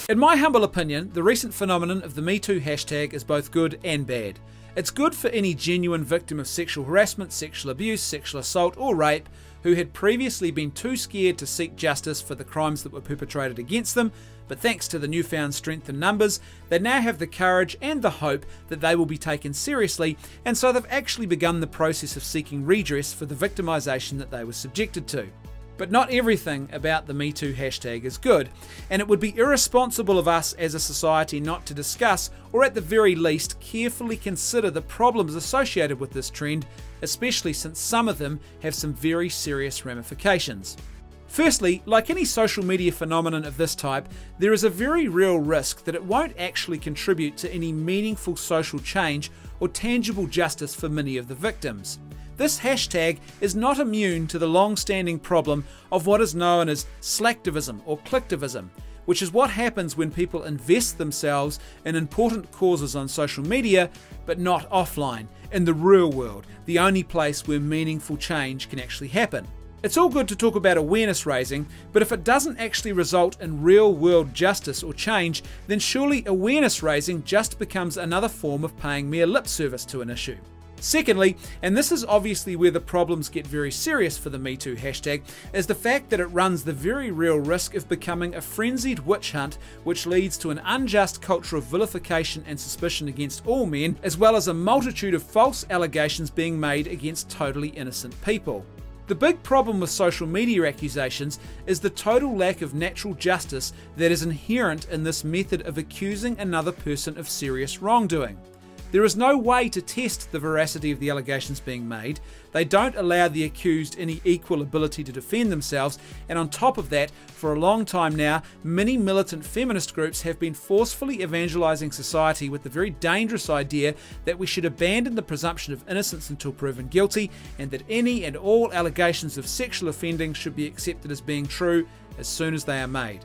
In my humble opinion, the recent phenomenon of the #MeToo hashtag is both good and bad. It's good for any genuine victim of sexual harassment, sexual abuse, sexual assault or rape who had previously been too scared to seek justice for the crimes that were perpetrated against them, but thanks to the newfound strength in numbers, they now have the courage and the hope that they will be taken seriously, and so they've actually begun the process of seeking redress for the victimisation that they were subjected to. But not everything about the #MeToo hashtag is good, and it would be irresponsible of us as a society not to discuss, or at the very least carefully consider the problems associated with this trend, especially since some of them have some very serious ramifications. Firstly, like any social media phenomenon of this type, there is a very real risk that it won't actually contribute to any meaningful social change or tangible justice for many of the victims. This hashtag is not immune to the long-standing problem of what is known as slacktivism or clicktivism, which is what happens when people invest themselves in important causes on social media, but not offline, in the real world, the only place where meaningful change can actually happen. It's all good to talk about awareness raising, but if it doesn't actually result in real-world justice or change, then surely awareness raising just becomes another form of paying mere lip service to an issue. Secondly, and this is obviously where the problems get very serious for the #MeToo hashtag, is the fact that it runs the very real risk of becoming a frenzied witch hunt which leads to an unjust culture of vilification and suspicion against all men, as well as a multitude of false allegations being made against totally innocent people. The big problem with social media accusations is the total lack of natural justice that is inherent in this method of accusing another person of serious wrongdoing. There is no way to test the veracity of the allegations being made. They don't allow the accused any equal ability to defend themselves, and on top of that, for a long time now, many militant feminist groups have been forcefully evangelizing society with the very dangerous idea that we should abandon the presumption of innocence until proven guilty, and that any and all allegations of sexual offending should be accepted as being true as soon as they are made.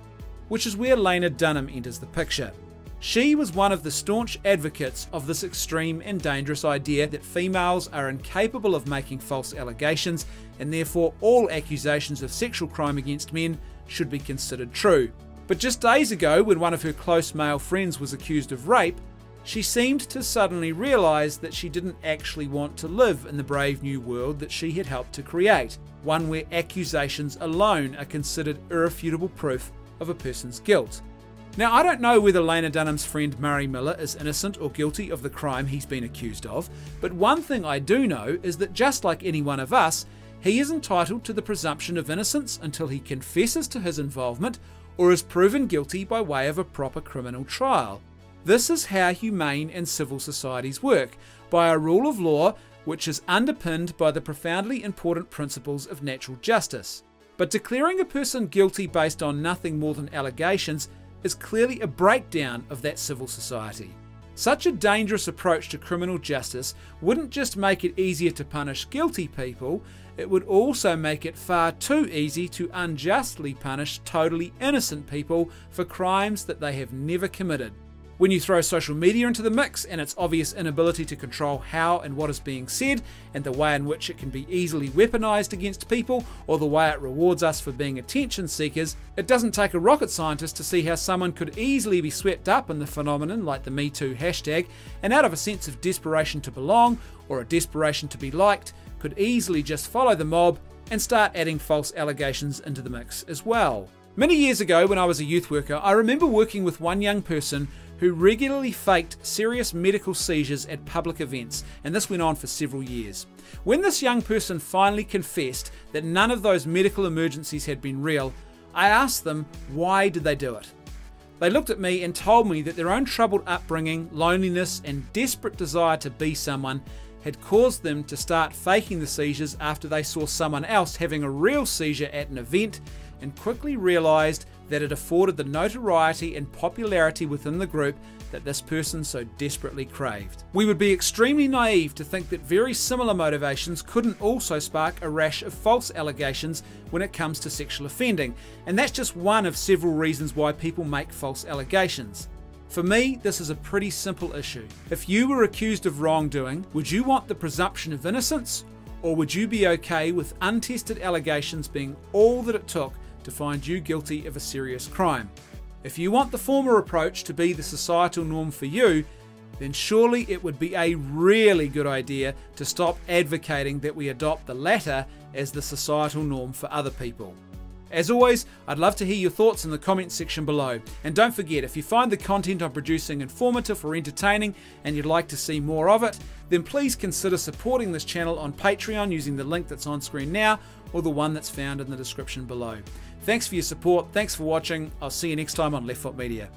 Which is where Lena Dunham enters the picture. She was one of the staunch advocates of this extreme and dangerous idea that females are incapable of making false allegations, and therefore all accusations of sexual crime against men should be considered true. But just days ago, when one of her close male friends was accused of rape, she seemed to suddenly realise that she didn't actually want to live in the brave new world that she had helped to create, one where accusations alone are considered irrefutable proof of a person's guilt. Now, I don't know whether Lena Dunham's friend Murray Miller is innocent or guilty of the crime he's been accused of, but one thing I do know is that just like any one of us, he is entitled to the presumption of innocence until he confesses to his involvement or is proven guilty by way of a proper criminal trial. This is how humane and civil societies work, by a rule of law which is underpinned by the profoundly important principles of natural justice. But declaring a person guilty based on nothing more than allegations is clearly a breakdown of that civil society. Such a dangerous approach to criminal justice wouldn't just make it easier to punish guilty people, it would also make it far too easy to unjustly punish totally innocent people for crimes that they have never committed. When you throw social media into the mix and its obvious inability to control how and what is being said, and the way in which it can be easily weaponized against people, or the way it rewards us for being attention seekers, it doesn't take a rocket scientist to see how someone could easily be swept up in the phenomenon like the #MeToo hashtag, and out of a sense of desperation to belong, or a desperation to be liked, could easily just follow the mob and start adding false allegations into the mix as well. Many years ago, when I was a youth worker, I remember working with one young person who regularly faked serious medical seizures at public events, and this went on for several years. When this young person finally confessed that none of those medical emergencies had been real, I asked them why did they do it. They looked at me and told me that their own troubled upbringing, loneliness, and desperate desire to be someone had caused them to start faking the seizures after they saw someone else having a real seizure at an event, and quickly realised that it afforded the notoriety and popularity within the group that this person so desperately craved. We would be extremely naive to think that very similar motivations couldn't also spark a rash of false allegations when it comes to sexual offending, and that's just one of several reasons why people make false allegations. For me, this is a pretty simple issue. If you were accused of wrongdoing, would you want the presumption of innocence, or would you be okay with untested allegations being all that it took to find you guilty of a serious crime? If you want the former approach to be the societal norm for you, then surely it would be a really good idea to stop advocating that we adopt the latter as the societal norm for other people. As always, I'd love to hear your thoughts in the comments section below. And don't forget, if you find the content I'm producing informative or entertaining and you'd like to see more of it, then please consider supporting this channel on Patreon using the link that's on screen now or the one that's found in the description below. Thanks for your support, thanks for watching, I'll see you next time on Left Foot Media.